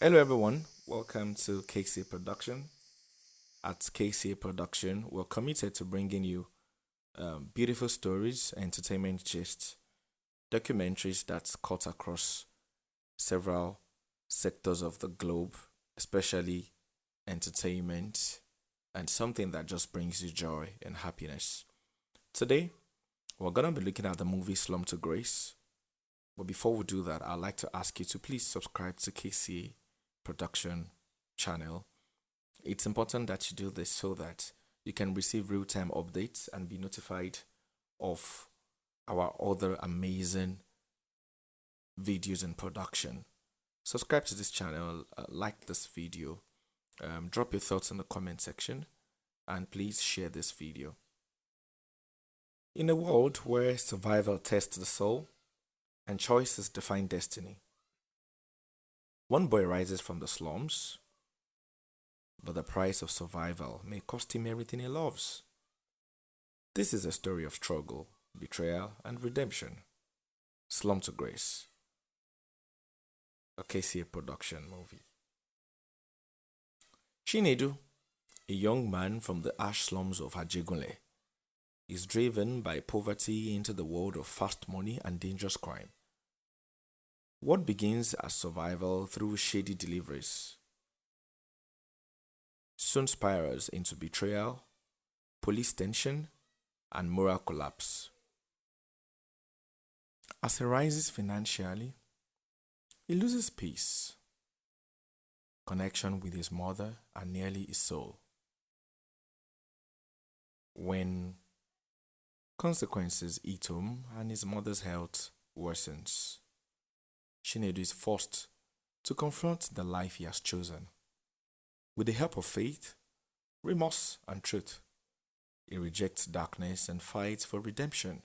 Hello, everyone. Welcome to KCA Production. At KCA Production, we're committed to bringing you beautiful stories, entertainment gist, documentaries that cut across several sectors of the globe, especially entertainment, and something that just brings you joy and happiness. Today, we're going to be looking at the movie Slum to Grace. But before we do that, I'd like to ask you to please subscribe to KCA Production channel. It's important that you do this so that you can receive real-time updates and be notified of our other amazing videos in production. Subscribe to this channel, like this video, drop your thoughts in the comment section, and please share this video. In a world where survival tests the soul and choices define destiny, one boy rises from the slums, but the price of survival may cost him everything he loves. This is a story of struggle, betrayal, and redemption. Slum to Grace, a KCA production movie. Chinedu, a young man from the ash slums of Ajegunle, is driven by poverty into the world of fast money and dangerous crime. What begins as survival through shady deliveries soon spirals into betrayal, police tension, and moral collapse. As he rises financially, he loses peace, connection with his mother, and nearly his soul. When consequences eat him and his mother's health worsens, Chinedu is forced to confront the life he has chosen. With the help of faith, remorse, and truth, he rejects darkness and fights for redemption.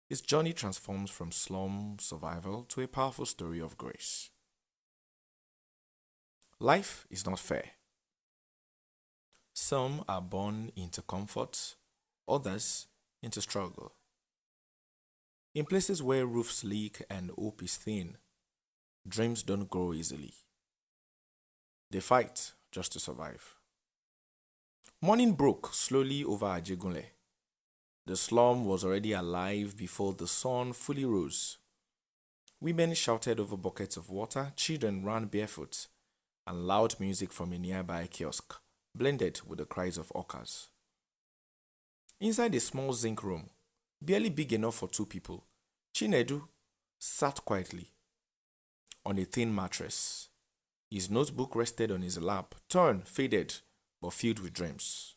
His journey transforms from slum survival to a powerful story of grace. Life is not fair. Some are born into comfort, others into struggle. In places where roofs leak and hope is thin, dreams don't grow easily. They fight just to survive. Morning broke slowly over Ajegunle. The slum was already alive before the sun fully rose. Women shouted over buckets of water, children ran barefoot, and loud music from a nearby kiosk blended with the cries of hawkers. Inside a small zinc room, barely big enough for two people, Chinedu sat quietly on a thin mattress. His notebook rested on his lap, torn, faded, but filled with dreams.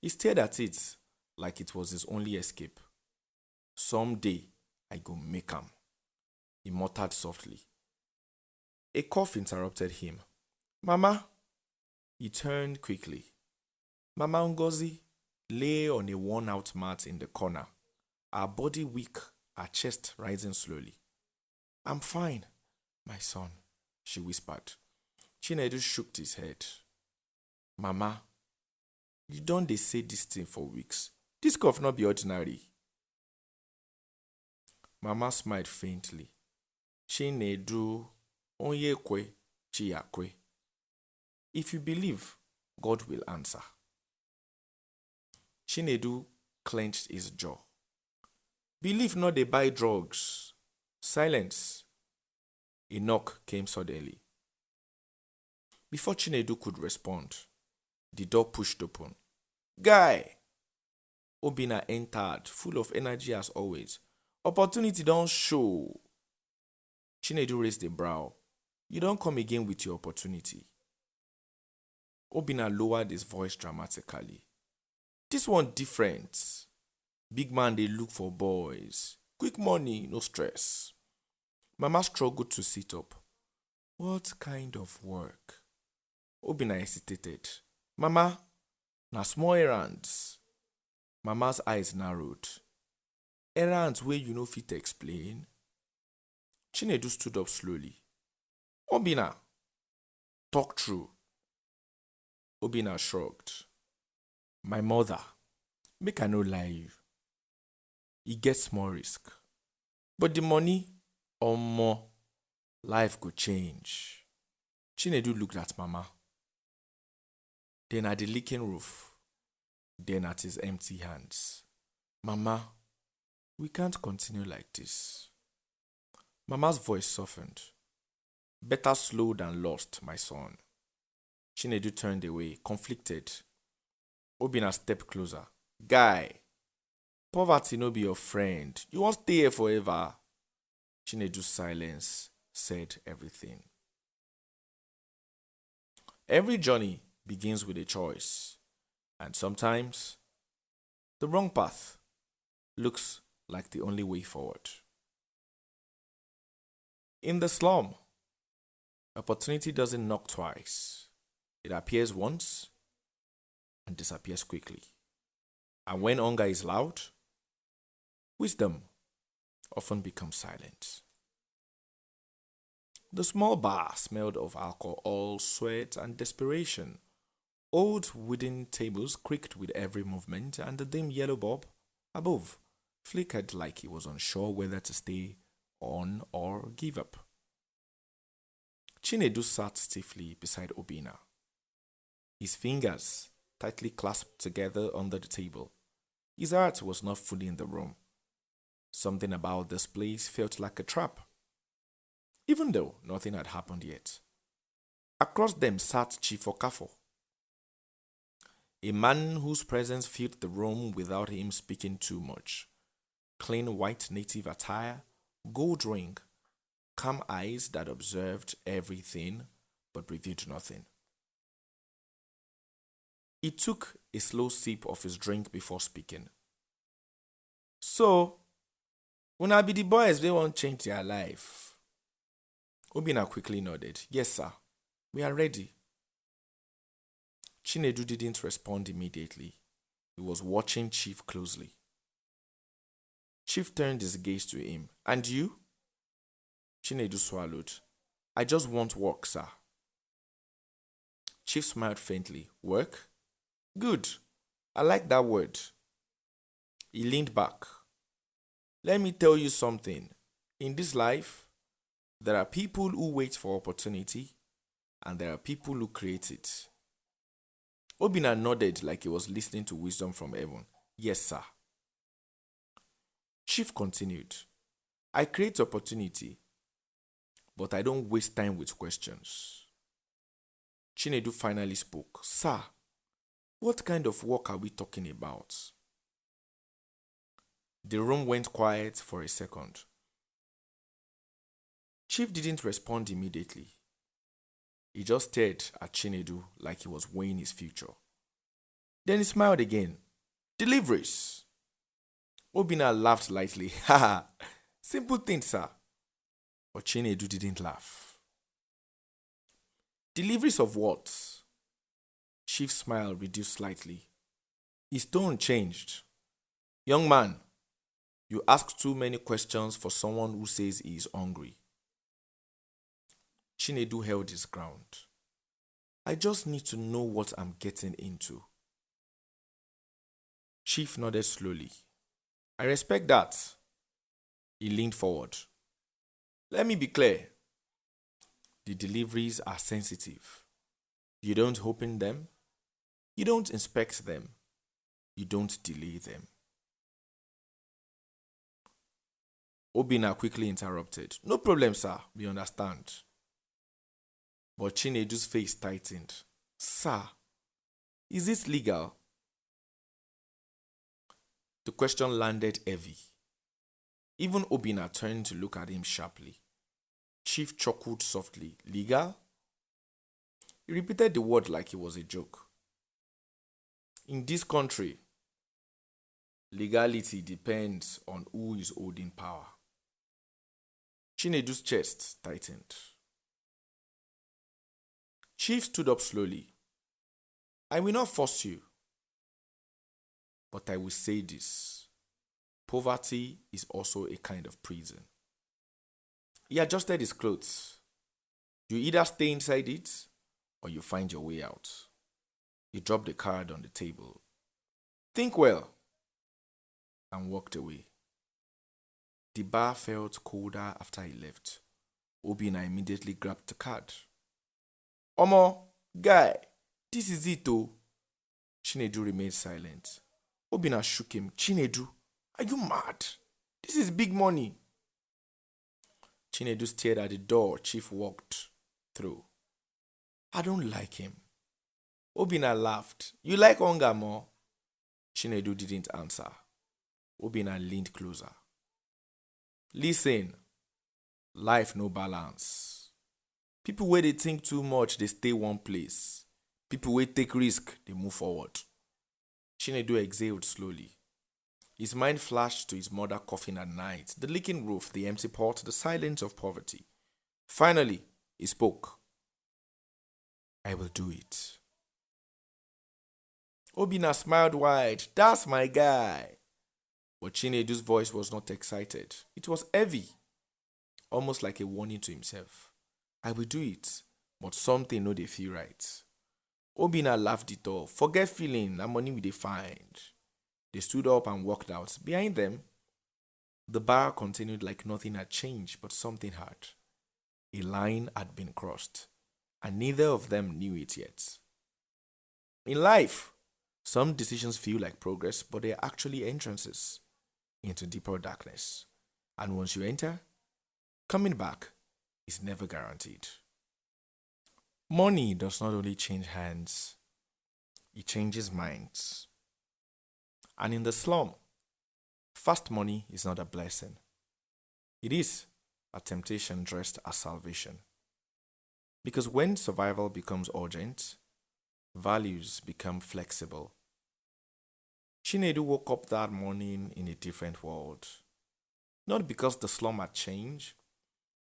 He stared at it like it was his only escape. Someday I go make 'em, he muttered softly. A cough interrupted him. Mama! He turned quickly. Mama Ngozi lay on a worn-out mat in the corner, her body weak, her chest rising slowly. I'm fine, my son, she whispered. Chinedu shook his head. Mama, you don't dey say this thing for weeks. This cough not be ordinary. Mama smiled faintly. Chinedu, onyekwe, chiyakwe. If you believe, God will answer. Chinedu clenched his jaw. Believe not they buy drugs. Silence. A knock came suddenly. Before Chinedu could respond, the door pushed open. Guy! Obina entered, full of energy as always. Opportunity don't show. Chinedu raised a brow. You don't come again with your opportunity. Obina lowered his voice dramatically. This one different. Big man, they look for boys. Quick money, no stress. Mama struggled to sit up. What kind of work? Obina hesitated. Mama, na small errands. Mama's eyes narrowed. Errands where you no fit explain. Chinedu stood up slowly. Obina, talk true. Obina shrugged. My mother, make I no lie you. E get small risk. But the money, omo, Life could change. Chinedu looked at Mama, then at the leaking roof, then at his empty hands. Mama, we can't continue like this. Mama's voice softened. Better slow than lost, my son. Chinedu turned away, conflicted. Obina stepped closer. Guy, poverty no be your friend. You won't stay here forever. Chinedu's silence said everything. Every journey begins with a choice, and sometimes the wrong path looks like the only way forward. In the slum, opportunity doesn't knock twice. It appears once and disappears quickly. And when hunger is loud, wisdom often becomes silent. The small bar smelled of alcohol, sweat, and desperation. Old wooden tables creaked with every movement, and the dim yellow bulb above flickered like he was unsure whether to stay on or give up. Chinedu sat stiffly beside Obina, his fingers tightly clasped together under the table. His heart was not fully in the room. Something about this place felt like a trap, even though nothing had happened yet. Across them sat Chief Okafo, a man whose presence filled the room without him speaking too much. Clean white native attire, gold ring, calm eyes that observed everything but revealed nothing. He took a slow sip of his drink before speaking. So, una be the boys wey wan change their life? Obina quickly nodded. Yes, sir. We are ready. Chinedu didn't respond immediately. He was watching Chief closely. Chief turned his gaze to him. And you? Chinedu swallowed. I just want work, sir. Chief smiled faintly. Work? Good. I like that word. He leaned back. Let me tell you something. In this life, there are people who wait for opportunity, and there are people who create it. Obina nodded like he was listening to wisdom from heaven. Yes, sir. Chief continued. I create opportunity, but I don't waste time with questions. Chinedu finally spoke. Sir, what kind of work are we talking about? The room went quiet for a second. Chief didn't respond immediately. He just stared at Chinedu like he was weighing his future. Then he smiled again. Deliveries. Obina laughed lightly. Haha, simple thing, sir. But Chinedu didn't laugh. Deliveries of what? Chief's smile reduced slightly. His tone changed. Young man, you ask too many questions for someone who says he is hungry. Chinedu held his ground. I just need to know what I'm getting into. Chief nodded slowly. I respect that. He leaned forward. Let me be clear. The deliveries are sensitive. You don't open them. You don't inspect them. You don't delay them. Obina quickly interrupted. No problem, sir. We understand. But Chinedu's face tightened. Sir, is this legal? The question landed heavy. Even Obina turned to look at him sharply. Chief chuckled softly. Legal? He repeated the word like it was a joke. In this country, legality depends on who is holding power. Chinedu's chest tightened. Chief stood up slowly. I will not force you, but I will say this. Poverty is also a kind of prison. He adjusted his clothes. You either stay inside it or you find your way out. He dropped the card on the table. Think well, and walked away. The bar felt colder after he left. Obina immediately grabbed the card. Omo, guy, this is it oh. Chinedu remained silent. Obina shook him. Chinedu, are you mad? This is big money. Chinedu stared at the door Chief walked through. I don't like him. Obina laughed. You like hunger more? Chinedu didn't answer. Obina leaned closer. Listen, life no balance. People where they think too much, they stay one place. People where take risk, they move forward. Chinedu exhaled slowly. His mind flashed to his mother coughing at night, the leaking roof, the empty pot, the silence of poverty. Finally, he spoke. I will do it. Obina smiled wide. That's my guy. But Chinedu's voice was not excited. It was heavy, almost like a warning to himself. I will do it, but something no dey feel right. Obina laughed it off. Forget feeling, that money we dey find. They stood up and walked out. Behind them, the bar continued like nothing had changed, but something had. A line had been crossed, and neither of them knew it yet. In life, some decisions feel like progress, but they are actually entrances into deeper darkness. And once you enter, coming back is never guaranteed. Money does not only change hands, it changes minds. And in the slum, fast money is not a blessing. It is a temptation dressed as salvation. Because when survival becomes urgent, values become flexible. Chinedu woke up that morning in a different world. Not because the slum had changed.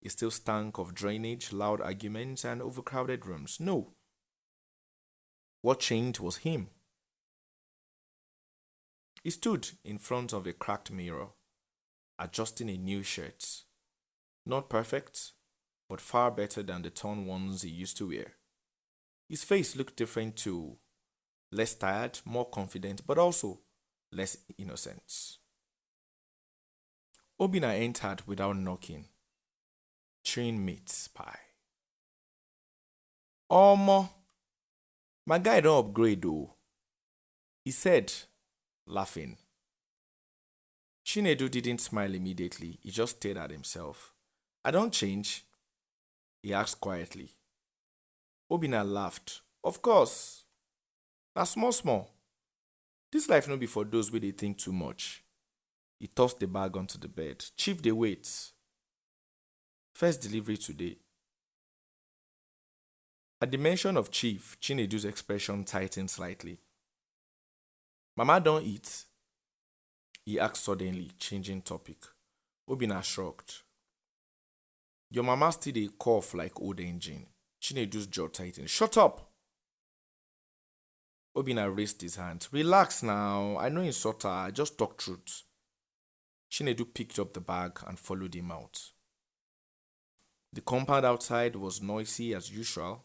It still stank of drainage, loud arguments, and overcrowded rooms. No. What changed was him. He stood in front of a cracked mirror, adjusting a new shirt. Not perfect, but far better than the torn ones he used to wear. His face looked different too. Less tired, more confident, but also less innocent. Obina entered without knocking, chewing meat pie. Omo, my guy don't upgrade though, he said, laughing. Chinedu didn't smile immediately, he just stared at himself. I don't change, he asked quietly. Obina laughed. Of course. Na small. This life no be for those where they think too much. He tossed the bag onto the bed. Chief, they wait. First delivery today. At the mention of Chief, Chinedu's expression tightened slightly. Mama don't eat? He asked suddenly, changing topic. Obina shrugged. Your mama still dey cough like old engine. Chinedu's jaw tightened. Shut up! Obina raised his hand. Relax now. I know insult her. Just talk truth. Chinedu picked up the bag and followed him out. The compound outside was noisy as usual,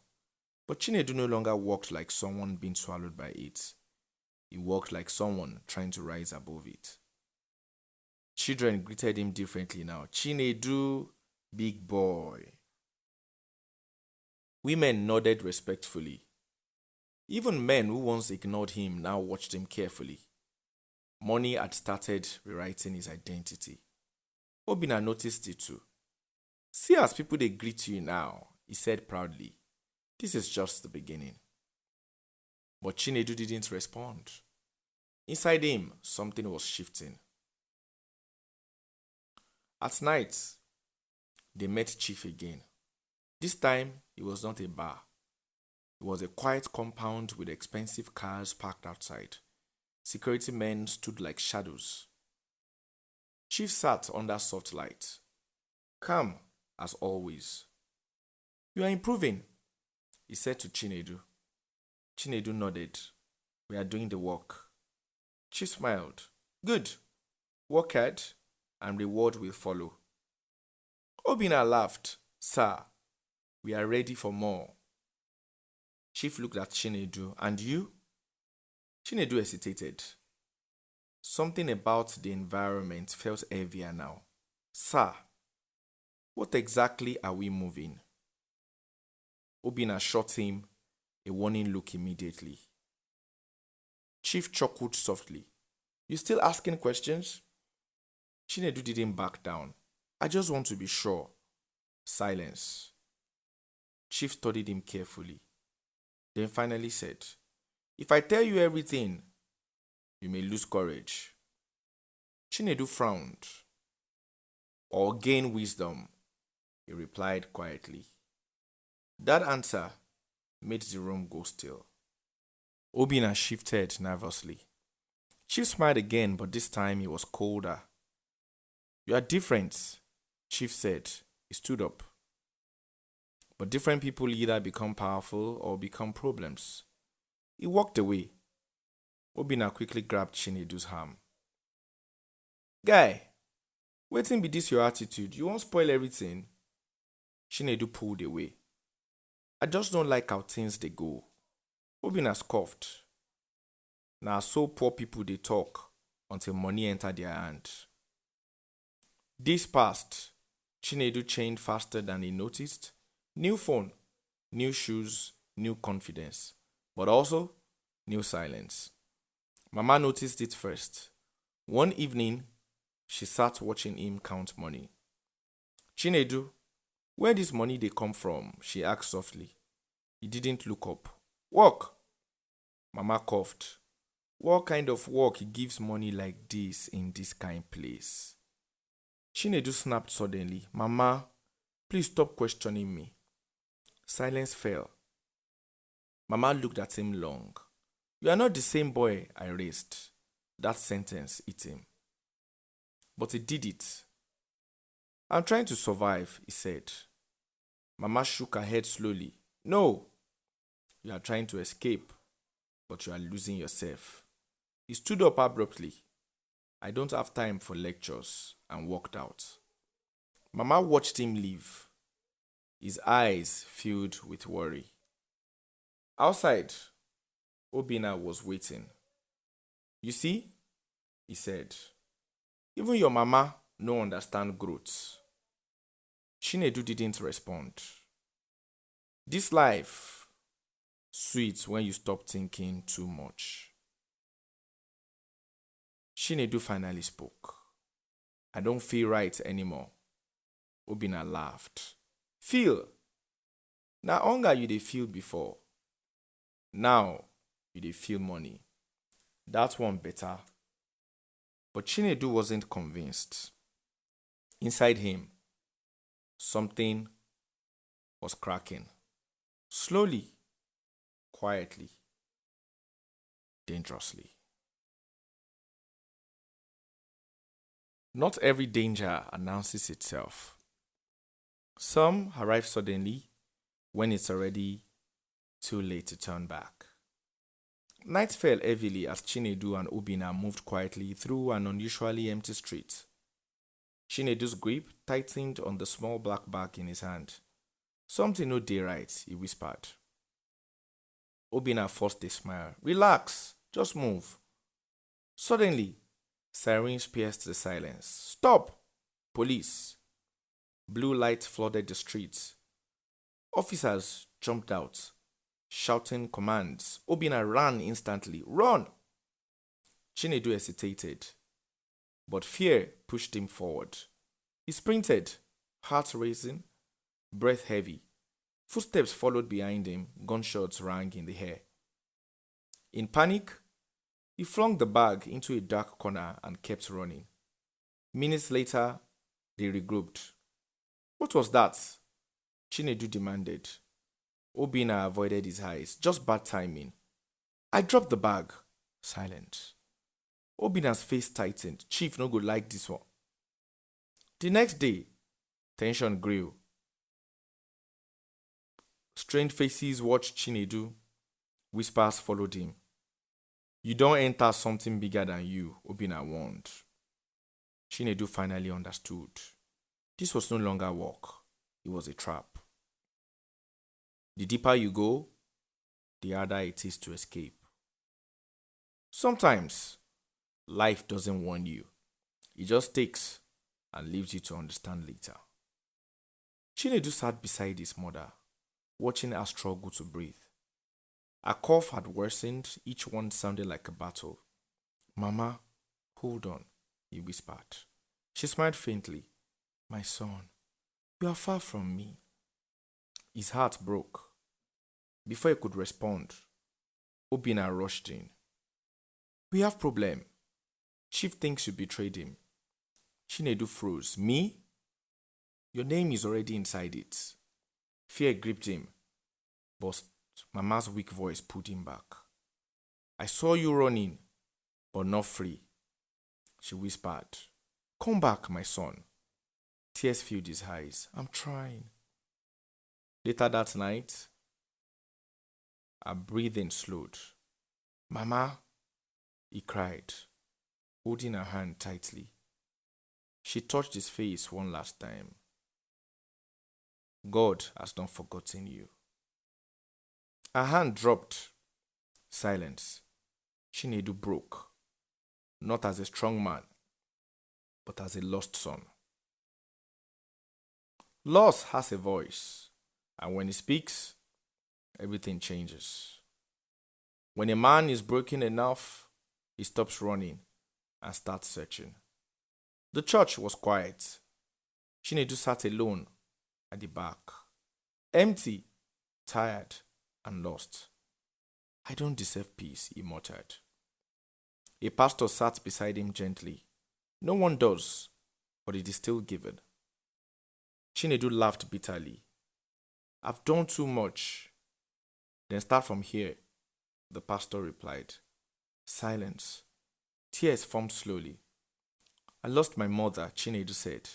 but Chinedu no longer walked like someone being swallowed by it. He walked like someone trying to rise above it. Children greeted him differently now. Chinedu, big boy. Women nodded respectfully. Even men who once ignored him now watched him carefully. Money had started rewriting his identity. Obina noticed it too. See as people they greet you now, he said proudly. This is just the beginning. But Chinedu didn't respond. Inside him, something was shifting. At night, they met Chief again. This time, it was not a bar. It was a quiet compound with expensive cars parked outside. Security men stood like shadows. Chief sat under soft light, calm as always. You are improving, he said to Chinedu. Chinedu nodded. We are doing the work. Chief smiled. Good. Work hard and reward will follow. Obina laughed. Sir, we are ready for more. Chief looked at Chinedu. And you? Chinedu hesitated. Something about the environment felt heavier now. Sir, What exactly are we moving? Obina shot him a warning look immediately. Chief chuckled softly. You still asking questions? Chinedu didn't back down. I just want to be sure. Silence. Chief studied him carefully. Then finally said, If I tell you everything, you may lose courage. Chinedu frowned. Or gain wisdom, he replied quietly. That answer made the room go still. Obina shifted nervously. Chief smiled again, but this time he was colder. You are different, Chief said. He stood up. But different people either become powerful or become problems. He walked away. Obina quickly grabbed Chinedu's arm. Guy, wetin be this your attitude? You won't spoil everything. Chinedu pulled away. I just don't like how things they go. Obina scoffed. Now so poor people they talk until money enter their hand. This passed. Chinedu changed faster than he noticed. New phone, new shoes, new confidence, but also new silence. Mama noticed it first. One evening, she sat watching him count money. Chinedu, where this money they come from? She asked softly. He didn't look up. Work. Mama coughed. What kind of work gives money like this in this kind place? Chinedu snapped suddenly. Mama, please stop questioning me. Silence fell. Mama looked at him long. You are not the same boy I raised. That sentence hit him. But he did it. I'm trying to survive, he said. Mama shook her head slowly. No, you are trying to escape, but you are losing yourself. He stood up abruptly. I don't have time for lectures, and walked out. Mama watched him leave. His eyes filled with worry. Outside, Obina was waiting. You see, he said, even your mama no understand growth. Chinedu didn't respond. This life, sweet when you stop thinking too much. Chinedu finally spoke. I don't feel right anymore. Obina laughed. Feel? Na hunger you dey feel before. Now you dey feel money. That one better. But Chinedu wasn't convinced. Inside him, something was cracking. Slowly, quietly, dangerously. Not every danger announces itself. Some arrive suddenly when it's already too late to turn back. Night fell heavily as Chinedu and Obina moved quietly through an unusually empty street. Chinedu's grip tightened on the small black bag in his hand. Something no dey right, he whispered. Obina forced a smile. Relax, just move. Suddenly, sirens pierced the silence. Stop! Police! Blue light flooded the streets. Officers jumped out, shouting commands. Obina ran instantly. Run! Chinedu hesitated, but fear pushed him forward. He sprinted, heart racing, breath heavy. Footsteps followed behind him. Gunshots rang in the air. In panic, he flung the bag into a dark corner and kept running. Minutes later, they regrouped. What was that? Chinedu demanded. Obina avoided his eyes. Just bad timing. I dropped the bag. Silent. Obina's face tightened. Chief no go like this one. The next day, tension grew. Strange faces watched Chinedu. Whispers followed him. You don't enter something bigger than you, Obina warned. Chinedu finally understood. This was no longer work. It was a trap. The deeper you go, the harder it is to escape. Sometimes, life doesn't warn you. It just takes and leaves you to understand later. Chinedu sat beside his mother, watching her struggle to breathe. Her cough had worsened, each one sounded like a battle. Mama, hold on, he whispered. She smiled faintly. My son, you are far from me. His heart broke. Before he could respond, Obina rushed in. We have problem. Chief thinks you betrayed him. Chinedu froze. Me? Your name is already inside it. Fear gripped him, but Mama's weak voice pulled him back. I saw you running, but not free. She whispered. Come back, my son. Tears filled his eyes. I'm trying. Later that night, her breathing slowed. Mama, he cried, holding her hand tightly. She touched his face one last time. God has not forgotten you. Her hand dropped. Silence. Chinedu broke, not as a strong man, but as a lost son. Loss has a voice, and when he speaks, everything changes. When a man is broken enough, he stops running and starts searching. The church was quiet. Chinedu sat alone at the back, empty, tired, and lost. I don't deserve peace, he muttered. A pastor sat beside him gently. No one does, but it is still given. Chinedu laughed bitterly. I've done too much. Then start from here, the pastor replied. Silence. Tears formed slowly. I lost my mother, Chinedu said.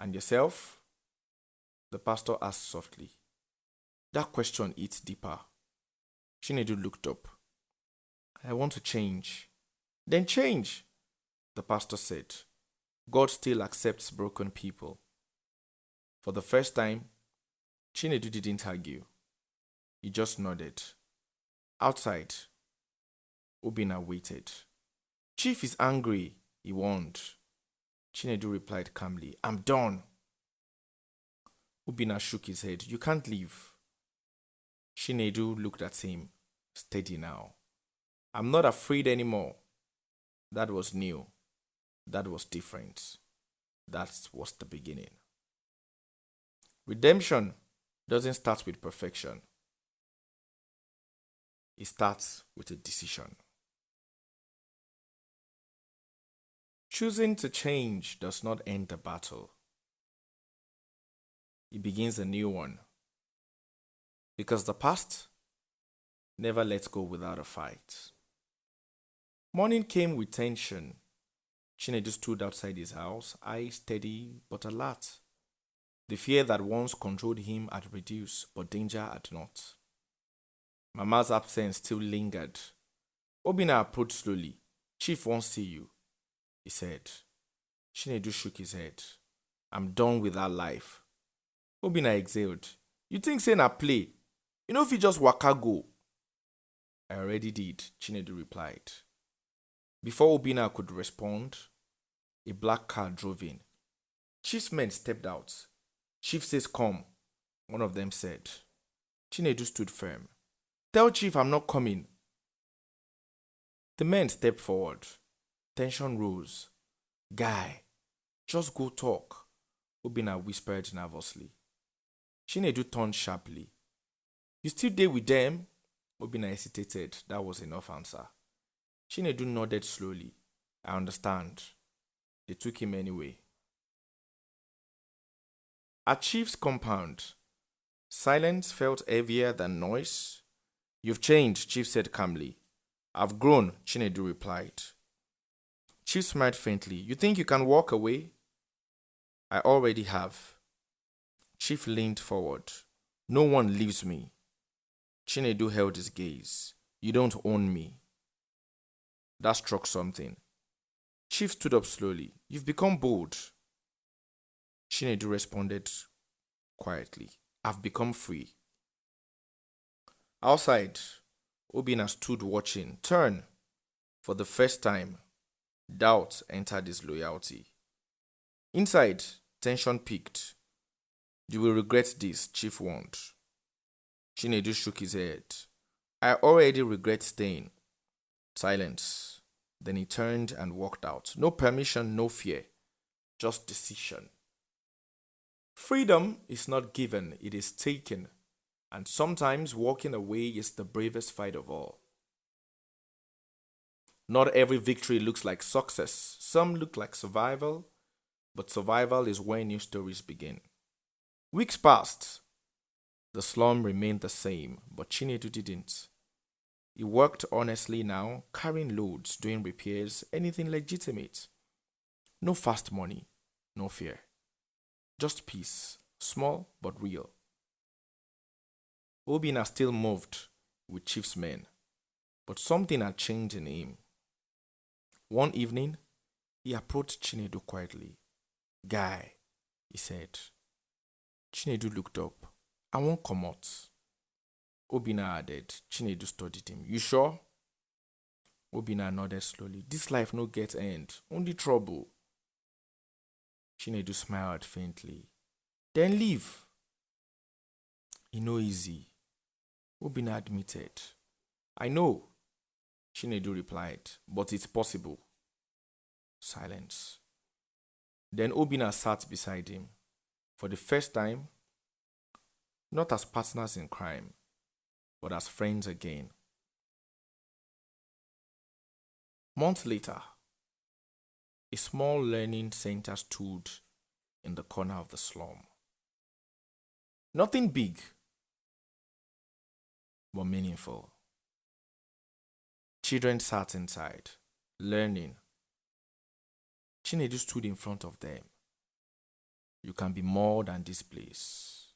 And yourself? The pastor asked softly. That question eats deeper. Chinedu looked up. I want to change. Then change, the pastor said. God still accepts broken people. For the first time, Chinedu didn't argue. He just nodded. Outside, Obina waited. Chief is angry, he warned. Chinedu replied calmly, I'm done. Obina shook his head. You can't leave. Chinedu looked at him, steady now. I'm not afraid anymore. That was new. That was different. That was the beginning. Redemption doesn't start with perfection. It starts with a decision. Choosing to change does not end the battle. It begins a new one. Because the past never lets go without a fight. Morning came with tension. Chinedu stood outside his house, eyes steady but alert. The fear that once controlled him had reduced, but danger had not. Mama's absence still lingered. Obina approached slowly. Chief won't see you, he said. Chinedu shook his head. I'm done with that life. Obina exhaled. You think say na play? You know if you just waka go. I already did, Chinedu replied. Before Obina could respond, a black car drove in. Chief's men stepped out. Chief says come, one of them said. Chinedu stood firm. Tell Chief I'm not coming. The men stepped forward. Tension rose. Guy, just go talk, Obina whispered nervously. Chinedu turned sharply. You still there with them? Obina hesitated. That was enough answer. Chinedu nodded slowly. I understand. They took him anyway. At Chief's compound, silence felt heavier than noise. You've changed, Chief said calmly. I've grown, Chinedu replied. Chief smiled faintly. You think you can walk away? I already have. Chief leaned forward. No one leaves me. Chinedu held his gaze. You don't own me. That struck something. Chief stood up slowly. You've become bold. Chinedu responded quietly. I've become free. Outside, Obina stood watching. Turn. For the first time, doubt entered his loyalty. Inside, tension peaked. You will regret this, Chief warned. Chinedu shook his head. I already regret staying. Silence. Then he turned and walked out. No permission, no fear, just decision. Freedom is not given, it is taken. And sometimes walking away is the bravest fight of all. Not every victory looks like success. Some look like survival, but survival is where new stories begin. Weeks passed. The slum remained the same, but Chinedu didn't. He worked honestly now, carrying loads, doing repairs, anything legitimate. No fast money, no fear. Just peace, small but real. Obina still moved with Chief's men, but something had changed in him. One evening, he approached Chinedu quietly. Guy, he said. Chinedu looked up. I won't come out. Obina added. Chinedu studied him. You sure? Obina nodded slowly. This life no get end, only trouble. Chinedu smiled faintly. Then leave. E no easy. Obina admitted. I know, Chinedu replied, but it's possible. Silence. Then Obina sat beside him. For the first time, not as partners in crime, but as friends again. Months later, a small learning center stood in the corner of the slum. Nothing big, but meaningful. Children sat inside, learning. Chinedu stood in front of them. You can be more than this place,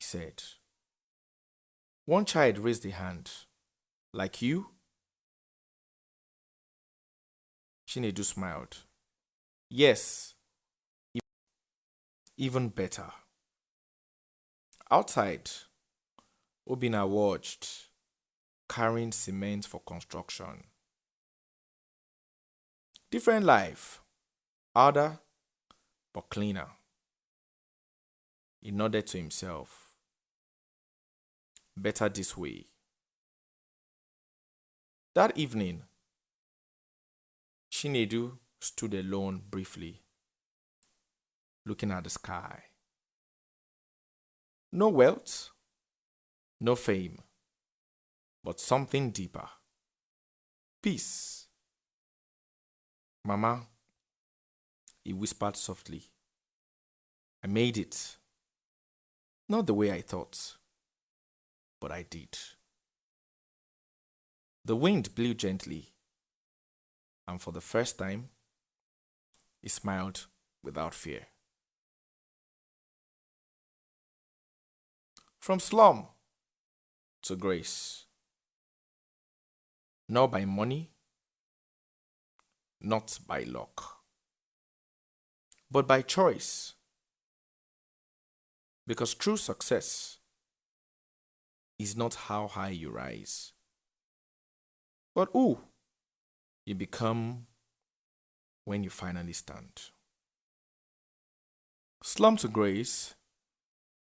he said. One child raised a hand. Like you? Chinedu smiled. Yes, even better. Outside, Obina watched, carrying cement for construction. Different life, harder but cleaner. He nodded to himself. Better this way. That evening, Chinedu stood alone briefly, looking at the sky. No wealth, no fame, but something deeper. Peace. Mama, he whispered softly. I made it. Not the way I thought, but I did. The wind blew gently, and for the first time, he smiled without fear. From slum to grace. Not by money, not by luck, but by choice. Because true success is not how high you rise, but who you become when you finally stand. Slum to grace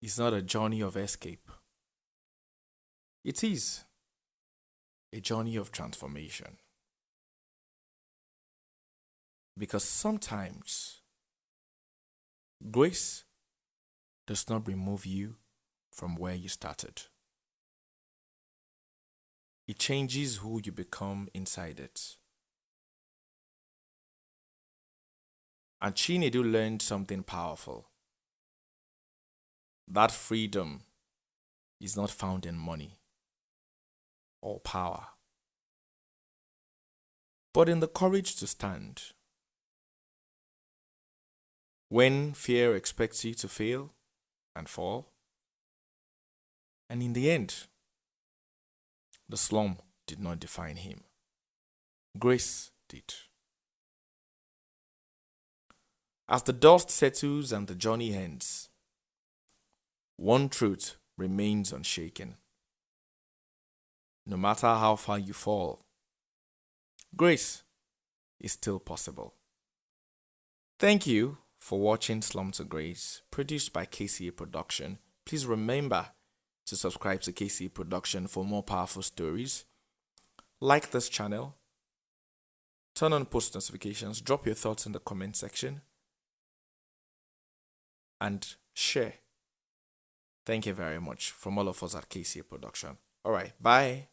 is not a journey of escape. It is a journey of transformation. Because sometimes grace does not remove you from where you started. It changes who you become inside it. And Chinedu learned something powerful. That freedom is not found in money or power, but in the courage to stand. When fear expects you to fail and fall, and in the end, the slum did not define him. Grace did. As the dust settles and the journey ends, one truth remains unshaken. No matter how far you fall, grace is still possible. Thank you for watching Slum to Grace, produced by KCA Production. Please remember to subscribe to KCA Production for more powerful stories. Like this channel, turn on post notifications, drop your thoughts in the comment section, and share. Thank you very much from all of us at KCA Production. All right, bye.